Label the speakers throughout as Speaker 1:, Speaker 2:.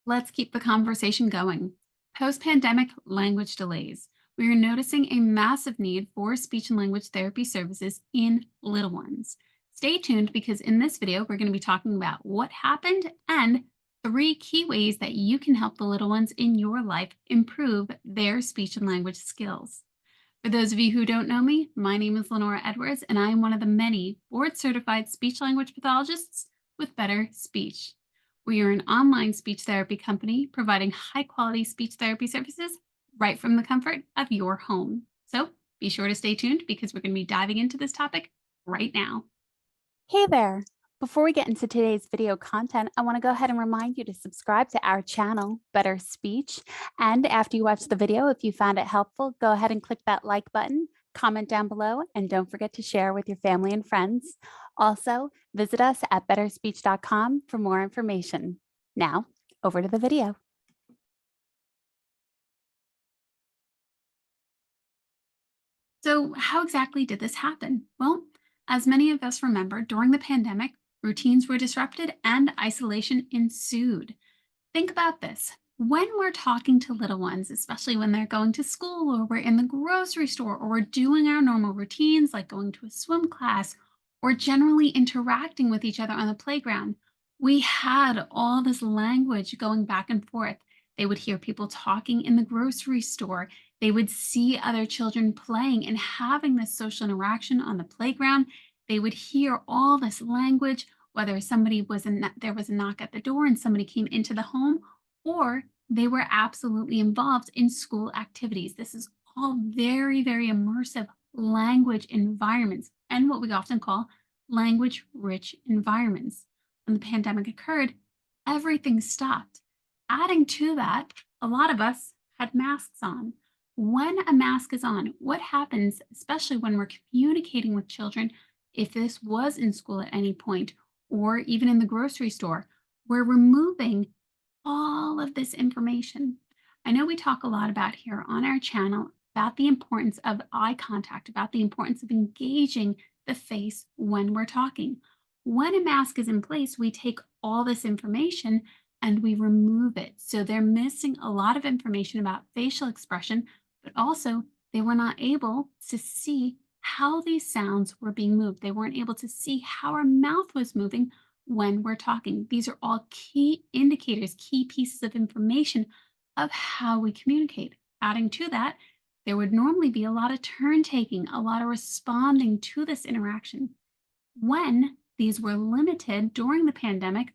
Speaker 1: Let's keep the conversation going. Post pandemic language delays. We are noticing a massive need for speech and language therapy services in little ones. Stay tuned because in this video, we're going to be talking about what happened and three key ways that you can help the little ones in your life improve their speech and language skills. For those of you who don't know me, my name is Lenora Edwards, and I am one of the many board certified speech language pathologists with Better Speech. We are an online speech therapy company providing high quality speech therapy services right from the comfort of your home. So be sure to stay tuned because we're going to be diving into this topic right now.
Speaker 2: Hey there! Before we get into today's video content, I want to go ahead and remind you to subscribe to our channel, Better Speech. And after you watch the video, if you found it helpful, go ahead and click that like button, comment down below, and don't forget to share with your family and friends. Also, visit us at betterspeech.com for more information. Now, over to the video.
Speaker 1: So, how exactly did this happen? Well, as many of us remember, during the pandemic, routines were disrupted and isolation ensued. Think about this. When we're talking to little ones, especially when they're going to school or we're in the grocery store or we're doing our normal routines like going to a swim class or generally interacting with each other on the playground, we had all this language going back and forth. They would hear people talking in the grocery store. They would see other children playing and having this social interaction on the playground. They would hear all this language, whether there was a knock at the door and somebody came into the home, or they were absolutely involved in school activities. This is all very, very immersive language environments and what we often call language rich environments. When the pandemic occurred, everything stopped. Adding to that, a lot of us had masks on. When a mask is on, what happens, especially when we're communicating with children, if this was in school at any point, or even in the grocery store, we're removing all of this information. I know we talk a lot about here on our channel about the importance of eye contact, about the importance of engaging the face when we're talking. When a mask is in place, we take all this information and we remove it. So they're missing a lot of information about facial expression, but also they were not able to see how these sounds were being moved. They weren't able to see how our mouth was moving when we're talking. These are all key indicators, key pieces of information of how we communicate. Adding to that, there would normally be a lot of turn taking, a lot of responding to this interaction. When these were limited during the pandemic,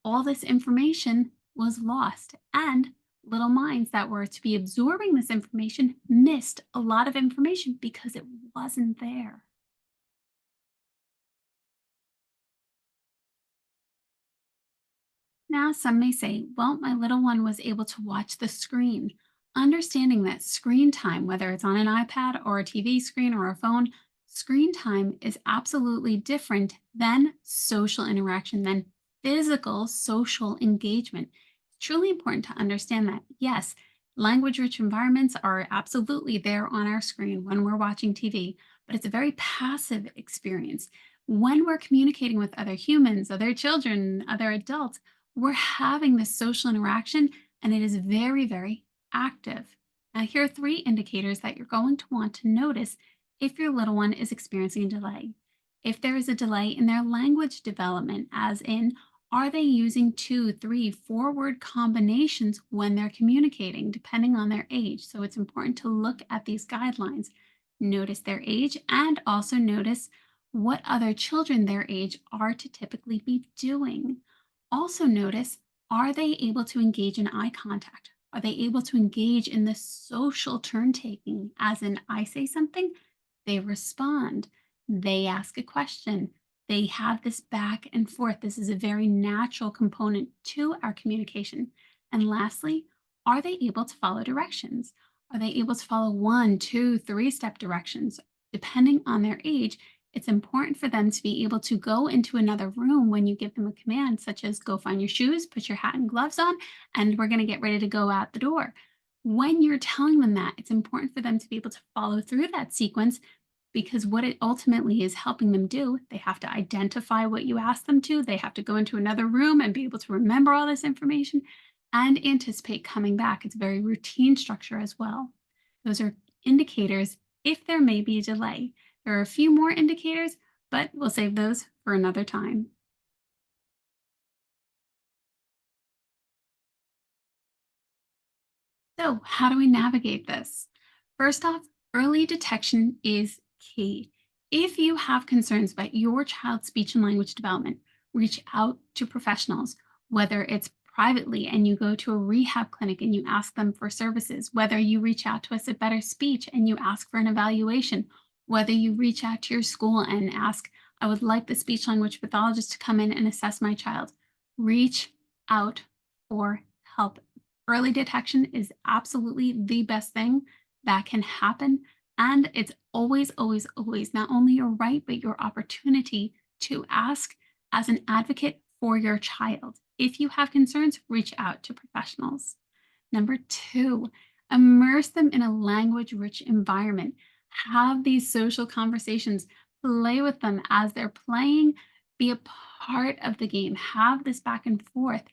Speaker 1: all this information was lost, and little minds that were to be absorbing this information missed a lot of information because it wasn't there. Now, some may say, well, my little one was able to watch the screen. Understanding that screen time, whether it's on an iPad or a TV screen or a phone, screen time is absolutely different than social interaction, than physical social engagement. It's truly important to understand that, yes, language rich environments are absolutely there on our screen when we're watching TV, but it's a very passive experience. When we're communicating with other humans, other children, other adults, we're having this social interaction and it is very, very active. Now, here are three indicators that you're going to want to notice if your little one is experiencing a delay. If there is a delay in their language development, as in, are they using two, three, four word combinations when they're communicating, depending on their age? So it's important to look at these guidelines, notice their age, and also notice what other children their age are to typically be doing. Also, notice, are they able to engage in eye contact? Are they able to engage in the social turn taking? As in, I say something, they respond, they ask a question, they have this back and forth. This is a very natural component to our communication. And lastly, are they able to follow directions? Are they able to follow one, two, three-step directions? Depending on their age, it's important for them to be able to go into another room when you give them a command, such as go find your shoes, put your hat and gloves on, and we're going to get ready to go out the door. When you're telling them that, it's important for them to be able to follow through that sequence because what it ultimately is helping them do, they have to identify what you asked them to. They have to go into another room and be able to remember all this information. and anticipate coming back. It's a very routine structure as well. Those are indicators if there may be a delay. There are a few more indicators, but we'll save those for another time. So, how do we navigate this? First off, early detection is key. If you have concerns about your child's speech and language development, reach out to professionals, whether it's privately and you go to a rehab clinic and you ask them for services, whether you reach out to us at Better Speech and you ask for an evaluation, whether you reach out to your school and ask, I would like the speech language pathologist to come in and assess my child. Reach out for help. Early detection is absolutely the best thing that can happen. And it's always, always, always not only your right, but your opportunity to ask as an advocate for your child. If you have concerns, reach out to professionals. Number two, immerse them in a language rich environment. Have these social conversations, play with them as they're playing, be a part of the game, have this back and forth.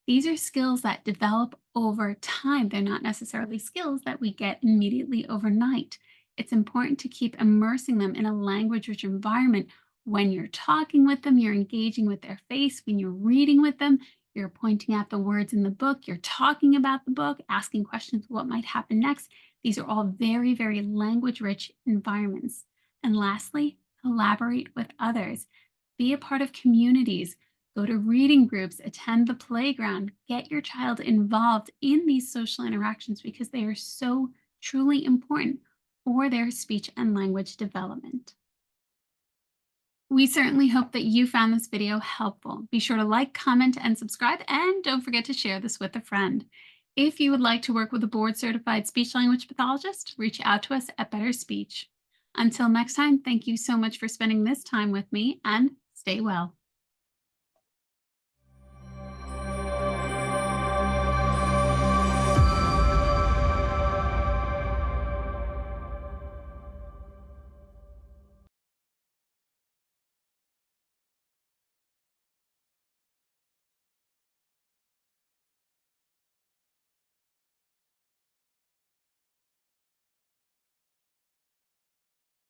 Speaker 1: These are skills that develop over time. They're not necessarily skills that we get immediately overnight. It's important to keep immersing them in a language rich environment. When you're talking with them, you're engaging with their face. When you're reading with them, you're pointing at the words in the book, you're talking about the book, asking questions what might happen next. These are all very, very language rich environments. And lastly, collaborate with others. Be a part of communities. Go to reading groups, attend the playground, get your child involved in these social interactions because they are so truly important for their speech and language development. We certainly hope that you found this video helpful. Be sure to like, comment, and subscribe, and don't forget to share this with a friend. If you would like to work with a board certified speech language pathologist, reach out to us at Better Speech. Until next time, thank you so much for spending this time with me and stay well.